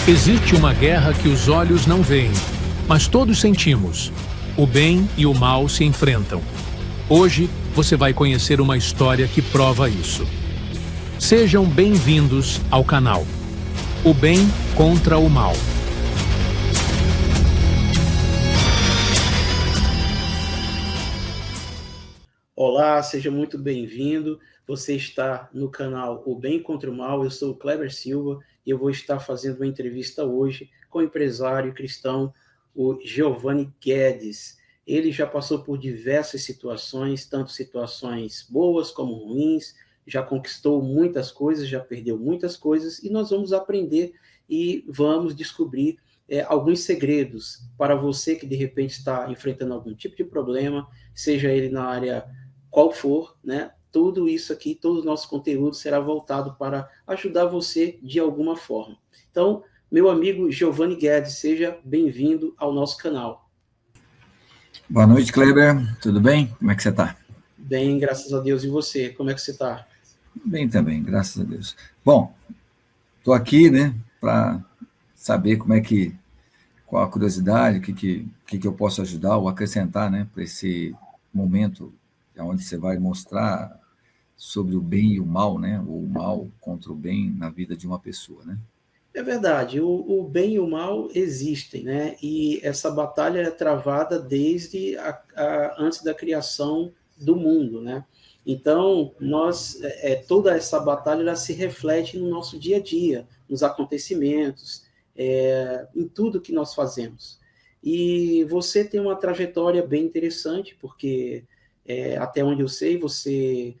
Existe uma guerra que os olhos não veem, mas todos sentimos. O bem e o mal se enfrentam. Hoje, você vai conhecer uma história que prova isso. Sejam bem-vindos ao canal O Bem contra o Mal. Olá, seja muito bem-vindo. Você está no canal O Bem contra o Mal. Eu sou o Kleber Silva e eu vou estar fazendo uma entrevista hoje com o empresário cristão, o Giovanni Guedes. Ele já passou por diversas situações, tanto situações boas como ruins, já conquistou muitas coisas, já perdeu muitas coisas, e nós vamos aprender e vamos descobrir alguns segredos para você que de repente está enfrentando algum tipo de problema, seja ele na área qual for, né? Tudo isso aqui, todo o nosso conteúdo será voltado para ajudar você de alguma forma. Então, meu amigo Giovanni Guedes, seja bem-vindo ao nosso canal. Boa noite, Kleber. Tudo bem? Como é que você está? Bem, graças a Deus. E você? Como é que você está? Bem também, graças a Deus. Bom, estou aqui, né, para saber qual a curiosidade, o que eu posso ajudar ou acrescentar, né, para esse momento onde você vai mostrar sobre o bem e o mal, né, o mal contra o bem na vida de uma pessoa, né? É verdade, o bem e o mal existem, né? E essa batalha é travada desde antes da criação do mundo, né? Então, toda essa batalha ela se reflete no nosso dia a dia, nos acontecimentos, em tudo que nós fazemos. E você tem uma trajetória bem interessante, porque até onde eu sei, você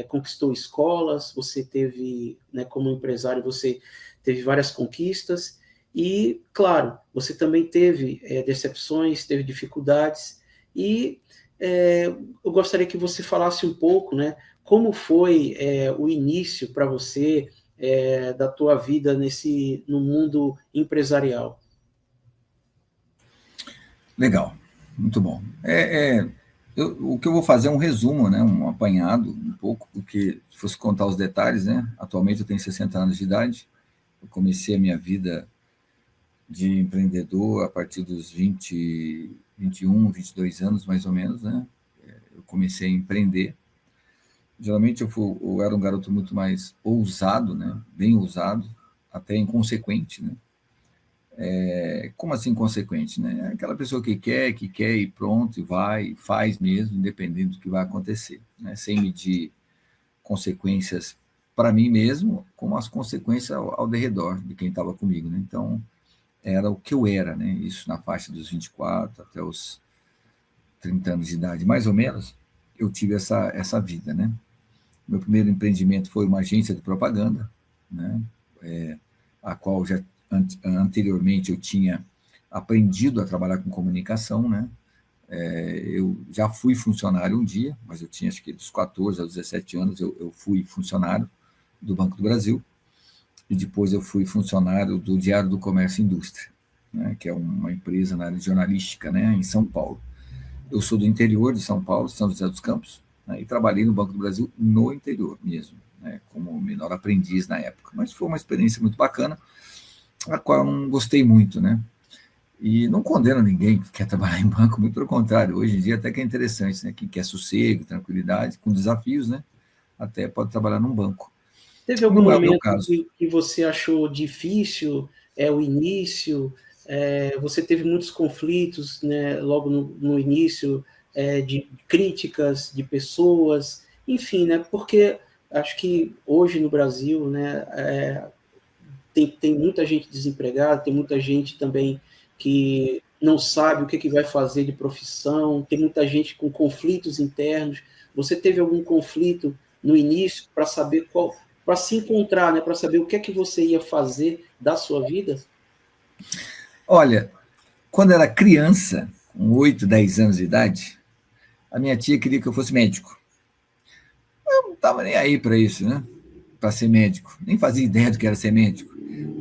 conquistou escolas, você teve, né, como empresário, você teve várias conquistas e, claro, você também teve decepções, teve dificuldades e eu gostaria que você falasse um pouco, né, como foi o início para você da tua vida no mundo empresarial. Legal, muito bom. O que eu vou fazer é um resumo, né, um apanhado, um pouco, porque se fosse contar os detalhes, né, atualmente eu tenho 60 anos de idade, eu comecei a minha vida de empreendedor a partir dos 21, 22 anos, mais ou menos, né, eu comecei a empreender. Geralmente eu era um garoto muito mais ousado, né, bem ousado, até inconsequente, né. Como assim consequente, né? Aquela pessoa que quer e pronto, e vai, faz mesmo, independente do que vai acontecer, né? Sem medir consequências para mim mesmo, como as consequências ao derredor de quem estava comigo, né? Então, era o que eu era, né? Isso na faixa dos 24 até os 30 anos de idade, mais ou menos, eu tive essa vida, né? Meu primeiro empreendimento foi uma agência de propaganda, né? A qual já anteriormente eu tinha aprendido a trabalhar com comunicação, né? Eu já fui funcionário um dia, mas eu tinha, acho que dos 14 aos 17 anos, eu fui funcionário do Banco do Brasil, e depois eu fui funcionário do Diário do Comércio e Indústria, né? Que é uma empresa na área de jornalística, né? Em São Paulo. Eu sou do interior de São Paulo, São José dos Campos, né? E trabalhei no Banco do Brasil no interior mesmo, né? Como menor aprendiz na época, mas foi uma experiência muito bacana, a qual eu não gostei muito, né? E não condeno ninguém que quer trabalhar em banco, muito pelo contrário, hoje em dia até que é interessante, né? Quem quer sossego, tranquilidade, com desafios, né? Até pode trabalhar num banco. Teve algum Não é o meu momento caso. que você achou difícil o início? Você teve muitos conflitos, né, logo no início, de críticas de pessoas, enfim, né, porque acho que hoje no Brasil, né, tem muita gente desempregada, tem muita gente também que não sabe o que vai fazer de profissão, tem muita gente com conflitos internos. Você teve algum conflito no início para saber para se encontrar, né, para saber o que é que você ia fazer da sua vida? Olha, quando eu era criança, com 8, 10 anos de idade, a minha tia queria que eu fosse médico. Eu não estava nem aí para isso, né? Para ser médico. Nem fazia ideia do que era ser médico.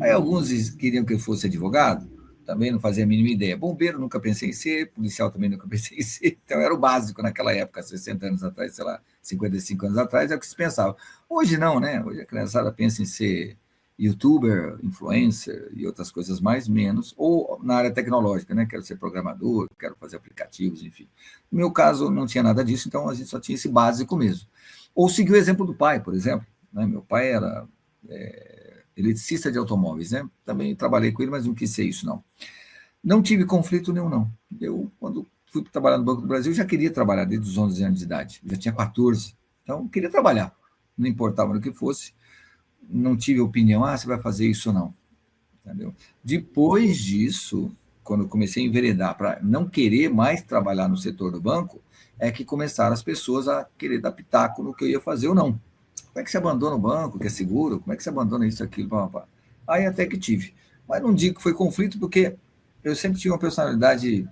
Aí alguns queriam que eu fosse advogado, também não fazia a mínima ideia. Bombeiro nunca pensei em ser, policial também nunca pensei em ser. Então era o básico naquela época, 60 anos atrás, sei lá, 55 anos atrás, é o que se pensava. Hoje não, né? Hoje a criançada pensa em ser youtuber, influencer e outras coisas mais, menos, ou na área tecnológica, né? Quero ser programador, quero fazer aplicativos, enfim. No meu caso, não tinha nada disso, então a gente só tinha esse básico mesmo. Ou seguir o exemplo do pai, por exemplo, né? Meu pai era eletricista de automóveis, né? Também trabalhei com ele, mas não quis ser isso, não. Não tive conflito nenhum, não. Eu, quando fui trabalhar no Banco do Brasil, já queria trabalhar desde os 11 anos de idade, já tinha 14, então queria trabalhar, não importava no que fosse, não tive opinião, você vai fazer isso ou não, entendeu? Depois disso, quando eu comecei a enveredar para não querer mais trabalhar no setor do banco, é que começaram as pessoas a querer dar pitaco no que eu ia fazer ou não. Como é que você abandona o banco, que é seguro? Como é que você abandona isso, aquilo? Pá, pá. Aí até que tive. Mas não digo que foi conflito, porque eu sempre tive uma personalidade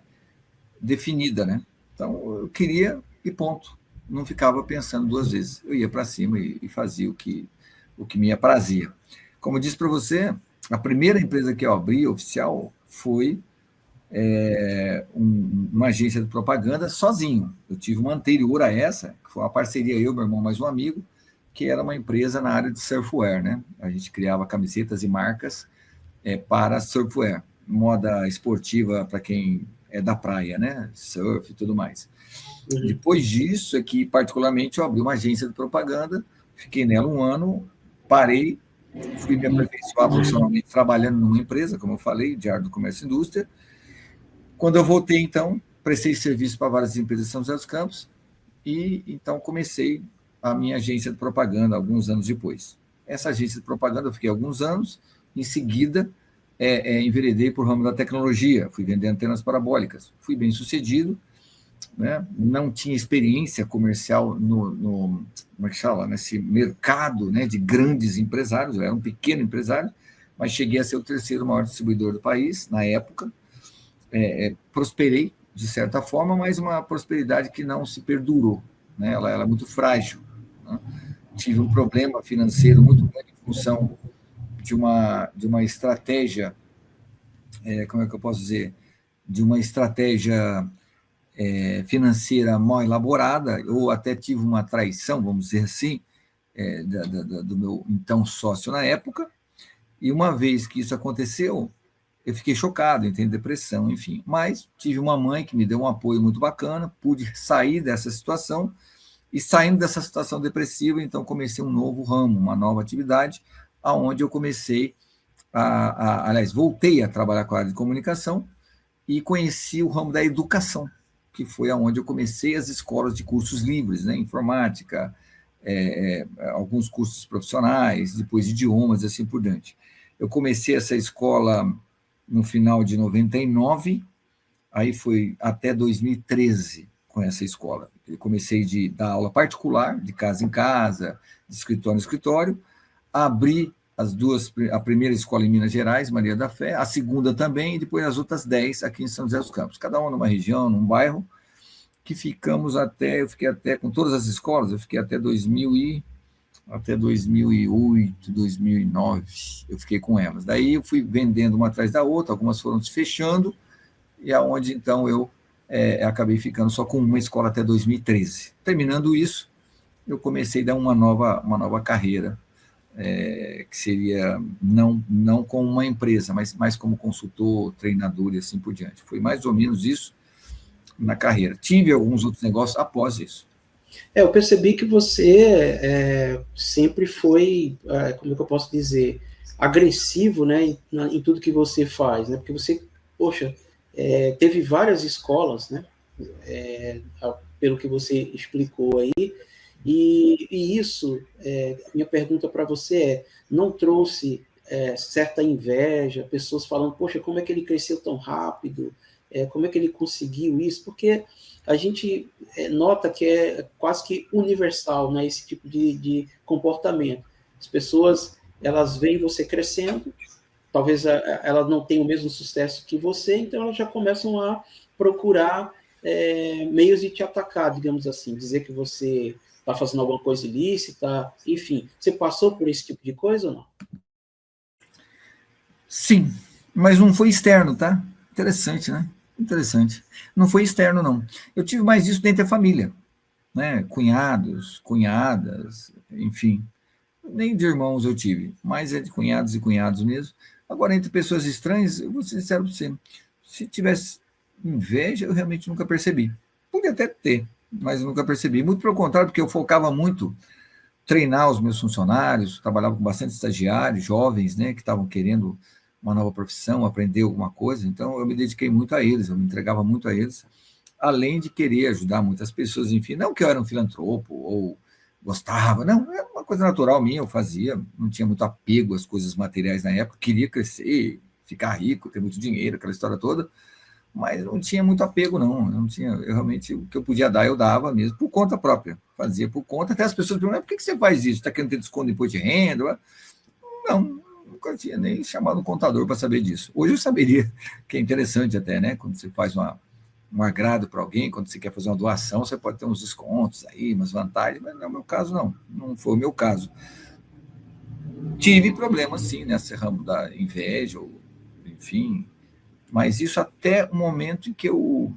definida, né? Então, eu queria e ponto. Não ficava pensando duas vezes. Eu ia para cima e fazia o que me aprazia. Como eu disse para você, a primeira empresa que eu abri, oficial, foi uma agência de propaganda sozinho. Eu tive uma anterior a essa, que foi uma parceria eu, meu irmão, mais um amigo, que era uma empresa na área de surfwear, né? A gente criava camisetas e marcas para surfwear, moda esportiva para quem é da praia, né? Surf e tudo mais. Uhum. Depois disso é que, particularmente, eu abri uma agência de propaganda, fiquei nela um ano, parei, fui me aperfeiçoar profissionalmente trabalhando numa empresa, como eu falei, de área do comércio e indústria. Quando eu voltei, então, prestei serviço para várias empresas de São José dos Campos e, então, comecei a minha agência de propaganda alguns anos depois. Essa agência de propaganda eu fiquei alguns anos, em seguida enveredei por ramo da tecnologia, fui vender antenas parabólicas, fui bem sucedido, né? Não tinha experiência comercial como é que fala, nesse mercado, né, de grandes empresários, eu era um pequeno empresário, mas cheguei a ser o terceiro maior distribuidor do país, na época, prosperei, de certa forma, mas uma prosperidade que não se perdurou, né? Ela era muito frágil, né? Tive um problema financeiro muito grande em função de uma estratégia, como é que eu posso dizer, de uma estratégia financeira mal elaborada, ou até tive uma traição, vamos dizer assim, do meu então sócio na época, e uma vez que isso aconteceu, eu fiquei chocado, entrei em depressão, enfim. Mas tive uma mãe que me deu um apoio muito bacana, pude sair dessa situação, e saindo dessa situação depressiva, então comecei um novo ramo, uma nova atividade, aonde eu comecei aliás, voltei a trabalhar com a área de comunicação e conheci o ramo da educação, que foi aonde eu comecei as escolas de cursos livres, né? Informática, alguns cursos profissionais, depois idiomas, e assim por diante. Eu comecei essa escola no final de 99, aí foi até 2013 com essa escola. Eu comecei de dar aula particular, de casa em casa, de escritório em escritório, abri a primeira escola em Minas Gerais, Maria da Fé, a segunda também, e depois as outras 10 aqui em São José dos Campos, cada uma numa região, num bairro, que eu fiquei até, com todas as escolas, eu fiquei até 2008, 2009, eu fiquei com elas. Daí eu fui vendendo uma atrás da outra, algumas foram se fechando, e aonde então eu acabei ficando só com uma escola até 2013. Terminando isso, eu comecei a dar uma nova carreira, que seria não como uma empresa, mas mais como consultor, treinador e assim por diante. Foi mais ou menos isso na carreira. Tive alguns outros negócios após isso. Eu percebi que você sempre foi, como é que eu posso dizer, agressivo, né, em tudo que você faz, né? Porque você, poxa, teve várias escolas, né? Pelo que você explicou aí, e isso, minha pergunta para você não trouxe certa inveja, pessoas falando, poxa, como é que ele cresceu tão rápido? Como é que ele conseguiu isso? Porque a gente nota que é quase que universal, né, esse tipo de comportamento. As pessoas, elas veem você crescendo, talvez elas não tenham o mesmo sucesso que você, então elas já começam a procurar meios de te atacar, digamos assim, dizer que você está fazendo alguma coisa ilícita, enfim. Você passou por esse tipo de coisa ou não? Sim, mas não foi externo, tá? Interessante, né? Interessante. Não foi externo, não. Eu tive mais isso dentro da família, né? Cunhados, cunhadas, enfim. nem de irmãos eu tive, mas é de cunhados e cunhados mesmo. Agora, entre pessoas estranhas, eu vou ser sincero para você, se tivesse inveja, eu realmente nunca percebi. Podia até ter, mas eu nunca percebi. Muito pelo contrário, porque eu focava muito treinar os meus funcionários, trabalhava com bastante estagiários, jovens, né, que estavam querendo uma nova profissão, aprender alguma coisa, então eu me dediquei muito a eles, eu me entregava muito a eles, além de querer ajudar muitas pessoas, enfim, não que eu era um filantropo ou gostava, não, era uma coisa natural minha, eu fazia, não tinha muito apego às coisas materiais na época, queria crescer, ficar rico, ter muito dinheiro, aquela história toda, mas não tinha muito apego, não tinha, eu realmente, o que eu podia dar, eu dava mesmo, por conta própria, fazia por conta, até as pessoas perguntam, por que você faz isso? Está querendo ter desconto de imposto de renda? Não, nunca tinha nem chamado um contador para saber disso. Hoje eu saberia, que é interessante até, né, quando você faz um agrado para alguém, quando você quer fazer uma doação, você pode ter uns descontos aí, umas vantagens, mas não é o meu caso, não foi o meu caso. Tive problemas, sim, nesse ramo da inveja, ou, enfim, mas isso até o momento em que eu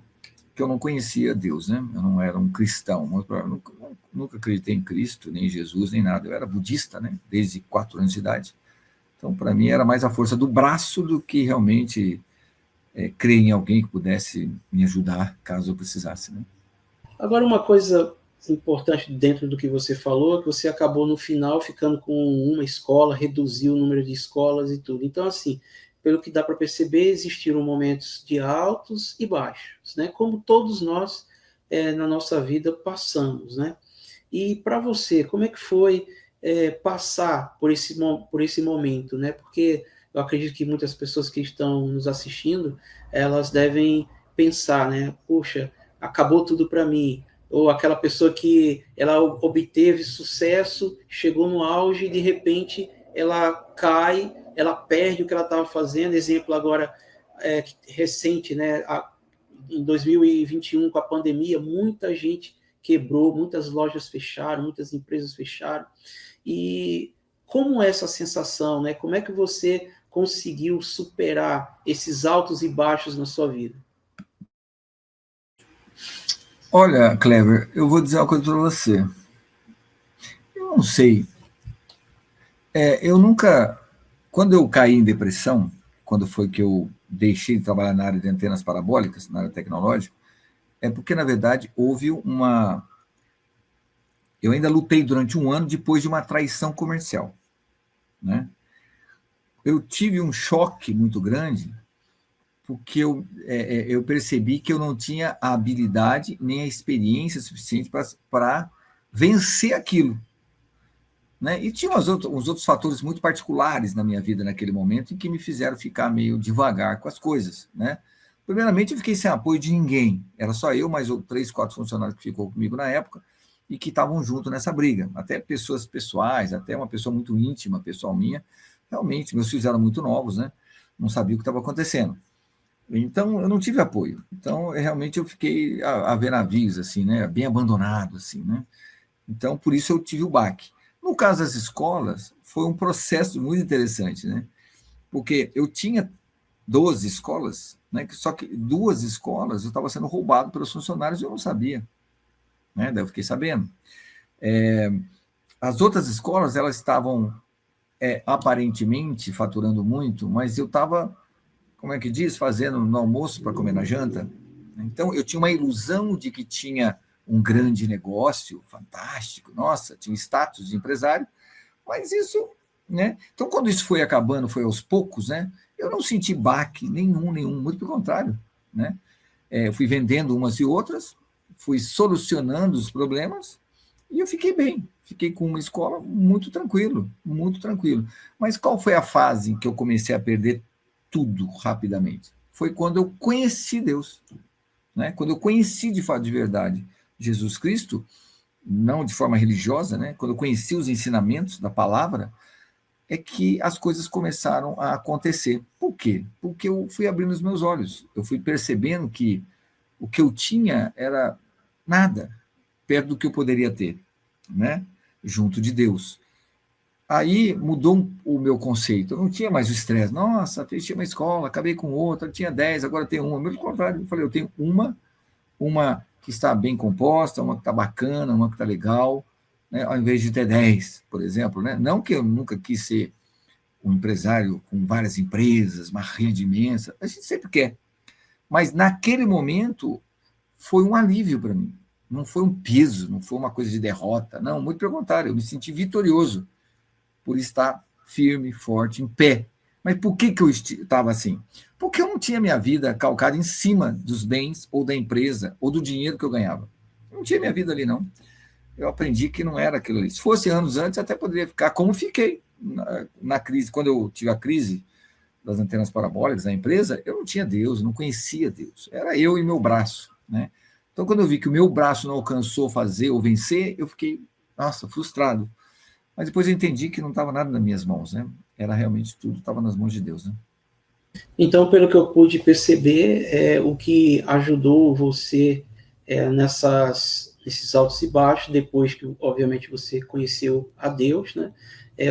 não conhecia Deus, né? Eu não era um cristão, nunca acreditei em Cristo, nem em Jesus, nem nada. Eu era budista, né? Desde 4 anos de idade. Então, para mim, era mais a força do braço do que realmente crer em alguém que pudesse me ajudar, caso eu precisasse, né? Agora, uma coisa importante dentro do que você falou, é que você acabou no final ficando com uma escola, reduziu o número de escolas e tudo. Então, assim, pelo que dá para perceber, existiram momentos de altos e baixos, né? Como todos nós, na nossa vida, passamos, né? E para você, como é que foi passar por esse momento, né? Porque eu acredito que muitas pessoas que estão nos assistindo, elas devem pensar, né? Puxa, acabou tudo para mim. Ou aquela pessoa que ela obteve sucesso, chegou no auge e de repente ela cai, ela perde o que ela estava fazendo. Exemplo agora recente, né? Em 2021, com a pandemia, muita gente quebrou, muitas lojas fecharam, muitas empresas fecharam. E como é essa sensação, né? Como é que você conseguiu superar esses altos e baixos na sua vida? Olha, Clever, eu vou dizer uma coisa para você. Eu não sei. Eu nunca. Quando eu caí em depressão, quando foi que eu deixei de trabalhar na área de antenas parabólicas, na área tecnológica, é porque, na verdade, houve uma. Eu ainda lutei durante 1 ano depois de uma traição comercial, né? Eu tive um choque muito grande porque eu percebi que eu não tinha a habilidade nem a experiência suficiente para vencer aquilo, né? E tinha uns outros fatores muito particulares na minha vida naquele momento em que me fizeram ficar meio devagar com as coisas, né? Primeiramente, eu fiquei sem apoio de ninguém. Era só eu, mais 3, 4 funcionários que ficou comigo na época e que estavam junto nessa briga. Até pessoas pessoais, até uma pessoa muito íntima, pessoal minha. Realmente, meus filhos eram muito novos, né? Não sabia o que estava acontecendo. Então, eu não tive apoio. Então, realmente, eu fiquei a ver navios, assim, né? Bem abandonado, assim, né? Então, por isso eu tive o baque. No caso das escolas, foi um processo muito interessante, né? Porque eu tinha 12 escolas, né? Só que 2 escolas eu estava sendo roubado pelos funcionários e eu não sabia, né? Daí eu fiquei sabendo. As outras escolas, elas estavam aparentemente faturando muito, mas eu estava, como é que diz, fazendo no almoço para comer na janta. Então, eu tinha uma ilusão de que tinha um grande negócio, fantástico, nossa, tinha status de empresário, mas isso, né? Então, quando isso foi acabando, foi aos poucos, né? Eu não senti baque nenhum, muito pelo contrário, né? Eu fui vendendo umas e outras, fui solucionando os problemas e eu fiquei bem, fiquei com uma escola muito tranquilo, muito tranquilo. Mas qual foi a fase em que eu comecei a perder tudo rapidamente? Foi quando eu conheci Deus, né? Quando eu conheci de fato, de verdade, Jesus Cristo, não de forma religiosa, né? Quando eu conheci os ensinamentos da palavra, é que as coisas começaram a acontecer. Por quê? Porque eu fui abrindo os meus olhos, eu fui percebendo que o que eu tinha era nada perto do que eu poderia ter, né? Junto de Deus. Aí mudou o meu conceito, eu não tinha mais o estresse. Nossa, fechei uma escola, acabei com outra, tinha 10, agora tenho uma. Pelo contrário, eu falei, eu tenho uma que está bem composta, uma que está bacana, uma que está legal, né, ao invés de ter 10, por exemplo, né? Não que eu nunca quis ser um empresário com várias empresas, uma rede imensa, a gente sempre quer. Mas naquele momento foi um alívio para mim. Não foi um peso, não foi uma coisa de derrota. Não, muito pelo contrário, eu me senti vitorioso por estar firme, forte, em pé. Mas por que eu estava assim? Porque eu não tinha minha vida calcada em cima dos bens ou da empresa ou do dinheiro que eu ganhava. Eu não tinha minha vida ali, não. Eu aprendi que não era aquilo ali. Se fosse anos antes, até poderia ficar como fiquei na crise. Quando eu tive a crise das antenas parabólicas da empresa, eu não tinha Deus, não conhecia Deus. Era eu e meu braço, né? Então, quando eu vi que o meu braço não alcançou fazer ou vencer, eu fiquei, nossa, frustrado. Mas depois eu entendi que não estava nada nas minhas mãos, né? Era realmente tudo, estava nas mãos de Deus, né? Então, pelo que eu pude perceber, o que ajudou você nesses altos e baixos, depois que, obviamente, você conheceu a Deus, né?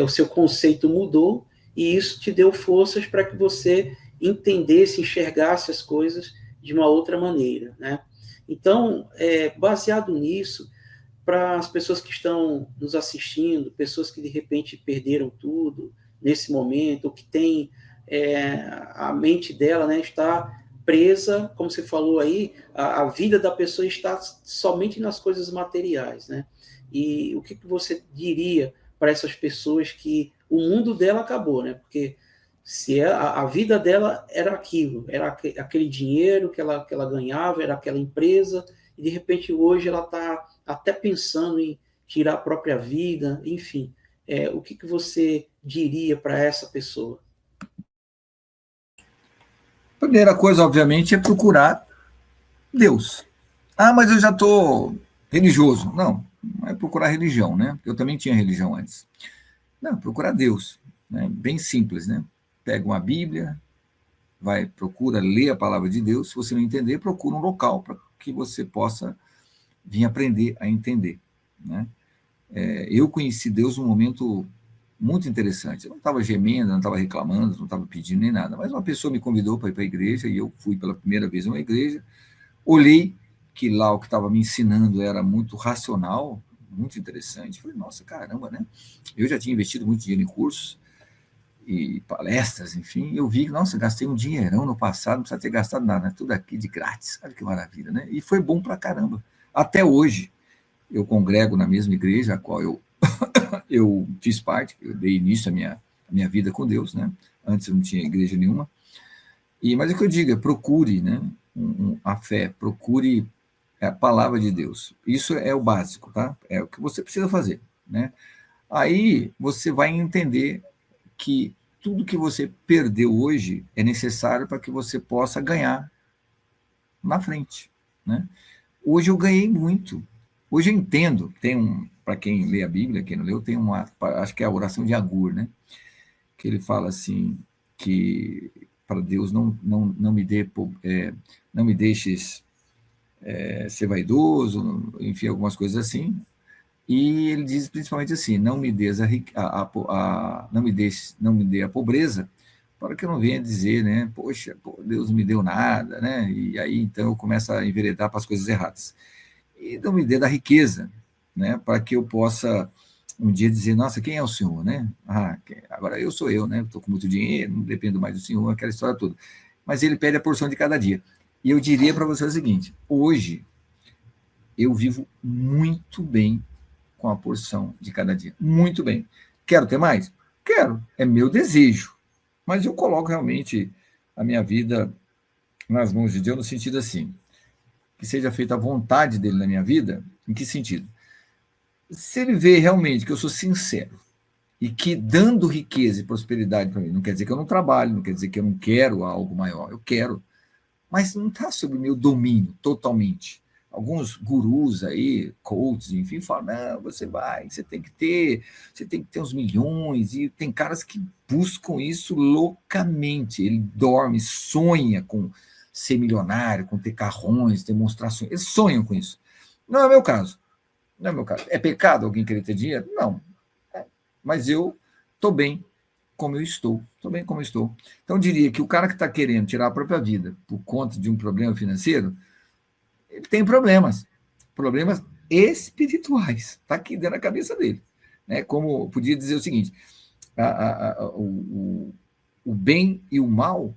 O seu conceito mudou e isso te deu forças para que você entendesse, enxergasse as coisas de uma outra maneira, né? Então, baseado nisso, para as pessoas que estão nos assistindo, pessoas que de repente perderam tudo nesse momento, ou que têm a mente dela, né, está presa, como você falou aí, a vida da pessoa está somente nas coisas materiais, né? E o que você diria para essas pessoas que o mundo dela acabou, né? Porque se a vida dela era aquilo, era aquele dinheiro que ela ganhava, era aquela empresa, e de repente hoje ela está até pensando em tirar a própria vida, enfim. O que você diria para essa pessoa? Primeira coisa, obviamente, é procurar Deus. Ah, mas eu já estou religioso. Não, não é procurar religião, né? Eu também tinha religião antes. Não, procurar Deus, né? Bem simples, né? Pega uma Bíblia, procura ler a palavra de Deus. Se você não entender, procura um local para que você possa vir aprender a entender, né? Eu conheci Deus num momento muito interessante. Eu não estava gemendo, não estava reclamando, não estava pedindo nem nada, mas uma pessoa me convidou para ir para a igreja e eu fui pela primeira vez a uma igreja, olhei que lá o que estava me ensinando era muito racional, muito interessante. Falei, nossa, caramba, né? Eu já tinha investido muito dinheiro em cursos e palestras, enfim, eu vi que, nossa, gastei um dinheirão no passado, não precisa ter gastado nada, né? Tudo aqui de grátis, olha que maravilha, né? E foi bom pra caramba. Até hoje, eu congrego na mesma igreja a qual eu fiz parte, eu dei início à minha vida com Deus, né? Antes eu não tinha igreja nenhuma. Mas o que eu digo é procure, né? A fé, procure a palavra de Deus. Isso é o básico, tá? É o que você precisa fazer, né? Aí você vai entender que tudo que você perdeu hoje é necessário para que você possa ganhar na frente, né? Hoje eu ganhei muito. Hoje eu entendo, para quem lê a Bíblia, quem não leu, tem acho que é a oração de Agur, né? Que ele fala assim, que para Deus não me deixes ser vaidoso, enfim, algumas coisas assim. E ele diz principalmente assim: não me dê a pobreza, para que eu não venha dizer, né? Poxa, Deus não me deu nada, né? E aí então eu começo a enveredar para as coisas erradas. E não me dê da riqueza, né? Para que eu possa um dia dizer, nossa, quem é o Senhor, né? Agora eu sou eu, né? Estou com muito dinheiro, não dependo mais do Senhor, aquela história toda. Mas ele pede a porção de cada dia. E eu diria para você o seguinte: hoje eu vivo muito bem com a porção de cada dia. Muito bem. Quero ter mais? Quero. É meu desejo. Mas eu coloco realmente a minha vida nas mãos de Deus no sentido assim, que seja feita a vontade dele na minha vida. Em que sentido? Se ele vê realmente que eu sou sincero e que dando riqueza e prosperidade para mim, não quer dizer que eu não trabalho, não quer dizer que eu não quero algo maior, eu quero, mas não está sob meu domínio totalmente. Alguns gurus aí, coaches, enfim, falam, não, você tem que ter uns milhões, e tem caras que buscam isso loucamente, ele dorme, sonha com ser milionário, com ter carrões, demonstrações, eles sonham com isso. Não é meu caso. Não é meu caso. É pecado alguém querer ter dinheiro? Não. Mas eu estou bem como eu estou. Estou bem como eu estou. Então, eu diria que o cara que está querendo tirar a própria vida por conta de um problema financeiro, ele tem problemas espirituais. Está aqui dentro da cabeça dele. Né? Como podia dizer o seguinte, o bem e o mal,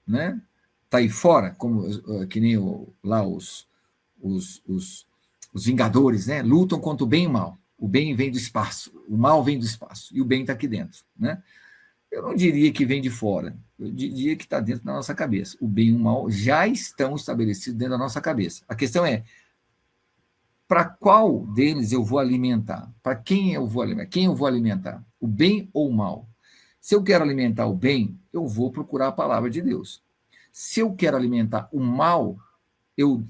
né? Tá aí fora, como que nem lá os Vingadores, né? Lutam contra o bem e o mal. O bem vem do espaço, o mal vem do espaço, e o bem está aqui dentro. Né? Eu não diria que vem de fora, eu diria que está dentro da nossa cabeça. O bem e o mal já estão estabelecidos dentro da nossa cabeça. A questão é, para qual deles eu vou alimentar? Para quem eu vou alimentar? Quem eu vou alimentar? O bem ou o mal? Se eu quero alimentar o bem, eu vou procurar a palavra de Deus. Se eu quero alimentar o mal, eu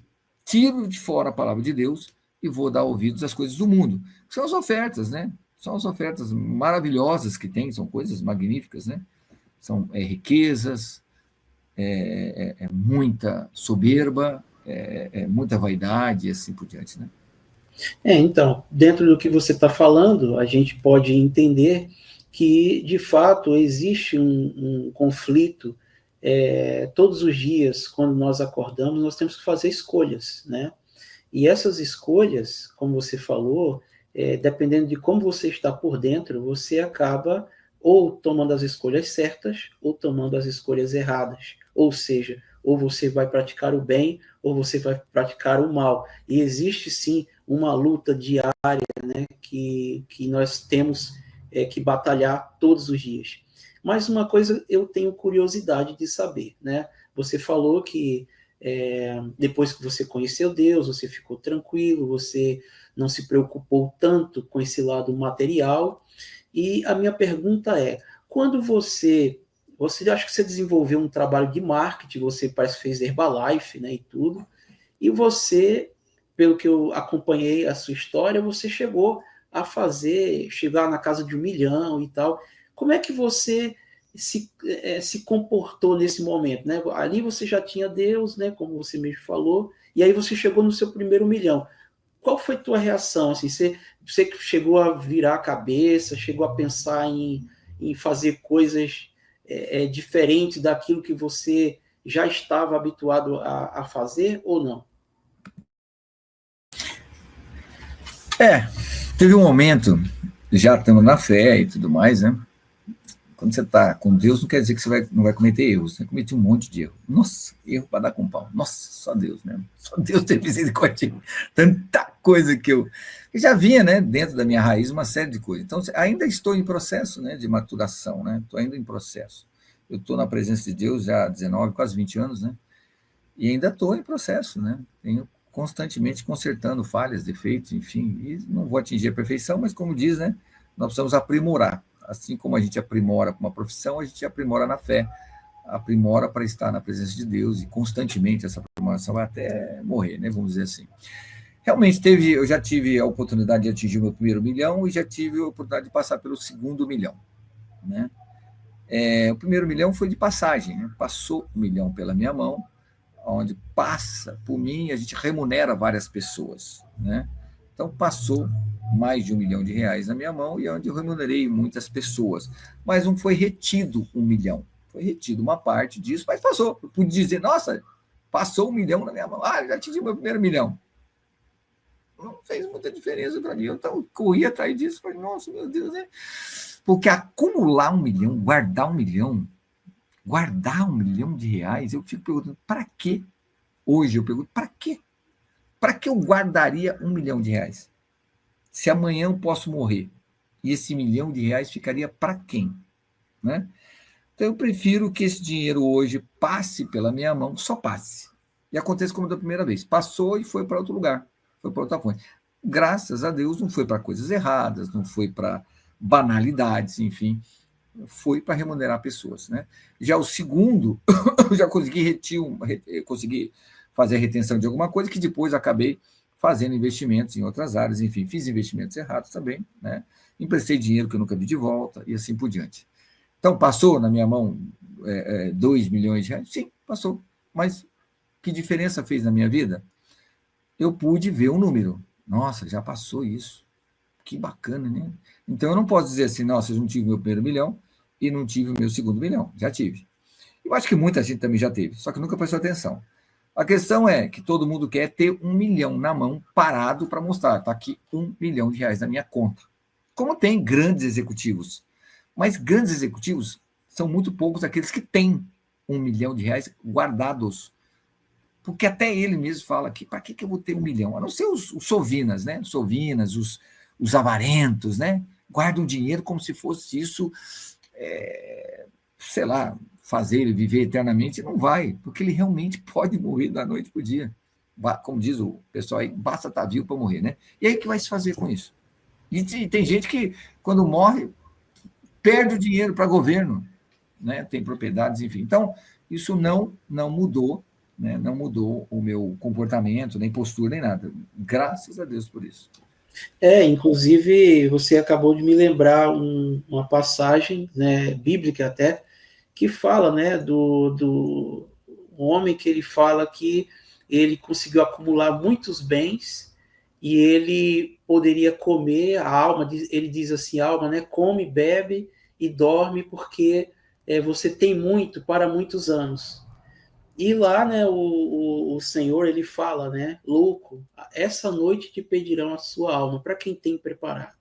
tiro de fora a palavra de Deus e vou dar ouvidos às coisas do mundo. São as ofertas, né? São as ofertas maravilhosas que tem, são coisas magníficas, né? São riquezas, muita soberba, muita vaidade e assim por diante, né? Então, dentro do que você está falando, a gente pode entender que, de fato, existe um conflito. Todos os dias, quando nós acordamos, nós temos que fazer escolhas, né? E essas escolhas, como você falou, dependendo de como você está por dentro, você acaba ou tomando as escolhas certas ou tomando as escolhas erradas. Ou seja, ou você vai praticar o bem ou você vai praticar o mal. E existe, sim, uma luta diária, né, que nós temos que batalhar todos os dias. Mas uma coisa eu tenho curiosidade de saber, né? Você falou que depois que você conheceu Deus, você ficou tranquilo, você não se preocupou tanto com esse lado material. E a minha pergunta é, quando você acha que você desenvolveu um trabalho de marketing, você parece que fez Herbalife, né, e tudo, e você, pelo que eu acompanhei a sua história, você chegou a chegar na casa de 1 milhão e tal. Como é que você se comportou nesse momento, né? Ali você já tinha Deus, né? Como você mesmo falou, e aí você chegou no seu primeiro 1 milhão. Qual foi a tua reação? Assim, você chegou a virar a cabeça, chegou a pensar em fazer coisas diferentes daquilo que você já estava habituado a fazer ou não? Teve um momento, já estamos na fé e tudo mais, né? Quando você está com Deus, não quer dizer que você não vai cometer erros. Você comete um monte de erro. Nossa, erro para dar com pau. Nossa, só Deus mesmo. Só Deus tem misericórdia. Tanta coisa que eu já vinha, né, dentro da minha raiz, uma série de coisas. Então, ainda estou em processo, né, de maturação, né? Estou ainda em processo. Eu estou na presença de Deus já há 19, quase 20 anos, né? E ainda estou em processo, né? Tenho constantemente consertando falhas, defeitos, enfim. E não vou atingir a perfeição, mas como diz, né, nós precisamos aprimorar. Assim como a gente aprimora com uma profissão, a gente aprimora na fé, aprimora para estar na presença de Deus, e constantemente essa aprimoração vai até morrer, né? Vamos dizer assim. Realmente eu já tive a oportunidade de atingir o meu primeiro 1 milhão e já tive a oportunidade de passar pelo segundo 1 milhão, né? O primeiro 1 milhão foi de passagem, né? Passou 1 milhão pela minha mão, onde passa por mim, a gente remunera várias pessoas, né? Então, passou mais de R$1 milhão na minha mão e onde eu remunerei muitas pessoas. Mas não foi retido 1 milhão. Foi retido uma parte disso, mas passou. Eu pude dizer, nossa, passou 1 milhão na minha mão. Já atingi meu primeiro 1 milhão. Não fez muita diferença para mim. Então, corri atrás disso. Falei, nossa, meu Deus, né? Porque acumular 1 milhão, guardar 1 milhão, guardar R$1 milhão, eu fico perguntando, para quê? Hoje eu pergunto, para quê? Para que eu guardaria R$1 milhão? Se amanhã eu posso morrer, e esse R$1 milhão ficaria para quem? Né? Então eu prefiro que esse dinheiro hoje passe pela minha mão, só passe. E aconteça como da primeira vez. Passou e foi para outro lugar, foi para outra fonte. Graças a Deus não foi para coisas erradas, não foi para banalidades, enfim, foi para remunerar pessoas. Né? Já o segundo, eu já consegui fazer a retenção de alguma coisa, que depois acabei fazendo investimentos em outras áreas, enfim, fiz investimentos errados também, né? Emprestei dinheiro que eu nunca vi de volta, e assim por diante. Então, passou na minha mão R$2 milhões? Sim, passou. Mas que diferença fez na minha vida? Eu pude ver um número. Nossa, já passou isso. Que bacana, né? Então, eu não posso dizer assim, nossa, eu não tive meu primeiro 1 milhão e não tive o meu segundo 1 milhão. Já tive. Eu acho que muita gente também já teve, só que nunca prestou atenção. A questão é que todo mundo quer ter 1 milhão na mão parado para mostrar. Está aqui R$1 milhão na minha conta. Como tem grandes executivos. Mas grandes executivos são muito poucos aqueles que têm R$1 milhão guardados. Porque até ele mesmo fala que para que eu vou ter 1 milhão? A não ser os sovinas, né? Os sovinas, os avarentos, né? Guardam dinheiro como se fosse isso, sei lá, fazer ele viver eternamente. Não vai, porque ele realmente pode morrer da noite para o dia. Como diz o pessoal aí, basta estar vivo para morrer, né? E aí o que vai se fazer com isso? E tem gente que, quando morre, perde o dinheiro para governo, né? Tem propriedades, enfim. Então, isso não mudou, né? Não mudou o meu comportamento, nem postura, nem nada. Graças a Deus por isso. Inclusive, você acabou de me lembrar uma passagem, né, bíblica até, que fala, né, do homem que ele fala que ele conseguiu acumular muitos bens e ele poderia comer a alma, ele diz assim, alma, né, come, bebe e dorme porque você tem muito para muitos anos. E lá, né, o Senhor, ele fala, né, louco, essa noite te pedirão a sua alma, para quem tem preparado,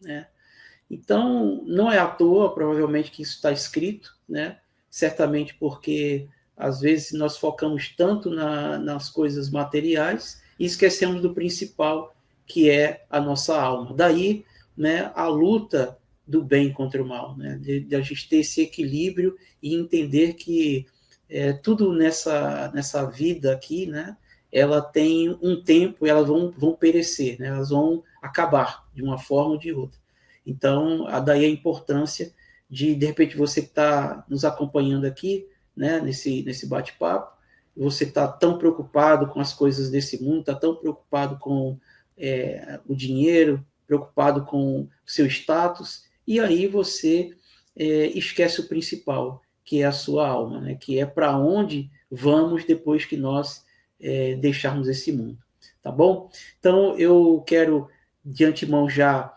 né? Então, não é à toa, provavelmente, que isso está escrito, né? Certamente porque, às vezes, nós focamos tanto nas coisas materiais e esquecemos do principal, que é a nossa alma. Daí, né, a luta do bem contra o mal, né? De a gente ter esse equilíbrio e entender que tudo nessa vida aqui, né, ela tem um tempo e elas vão perecer, né, elas vão acabar de uma forma ou de outra. Então, daí a importância de repente, você que está nos acompanhando aqui, né, nesse bate-papo, você está tão preocupado com as coisas desse mundo, está tão preocupado com o dinheiro, preocupado com o seu status, e aí você esquece o principal, que é a sua alma, né? Que é para onde vamos depois que nós deixarmos esse mundo, tá bom? Então, eu quero, de antemão, já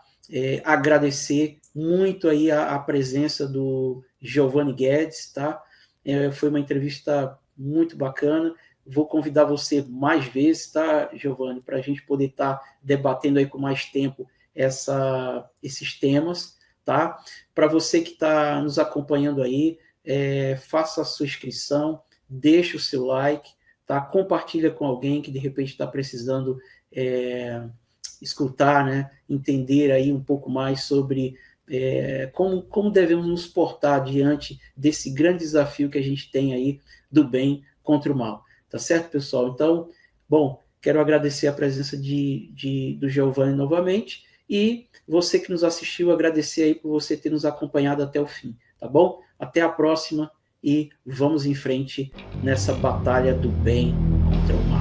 agradecer muito aí a presença do Giovanni Guedes, tá? Foi uma entrevista muito bacana. Vou convidar você mais vezes, tá, Giovanni, para a gente poder estar debatendo aí com mais tempo esses temas, tá? Para você que está nos acompanhando aí, faça a sua inscrição, deixe o seu like, tá? Compartilha com alguém que de repente está precisando escutar, né? Entender aí um pouco mais sobre como devemos nos portar diante desse grande desafio que a gente tem aí do bem contra o mal. Tá certo, pessoal? Então, bom, quero agradecer a presença do Giovanni novamente e você que nos assistiu, agradecer aí por você ter nos acompanhado até o fim, tá bom? Até a próxima e vamos em frente nessa batalha do bem contra o mal.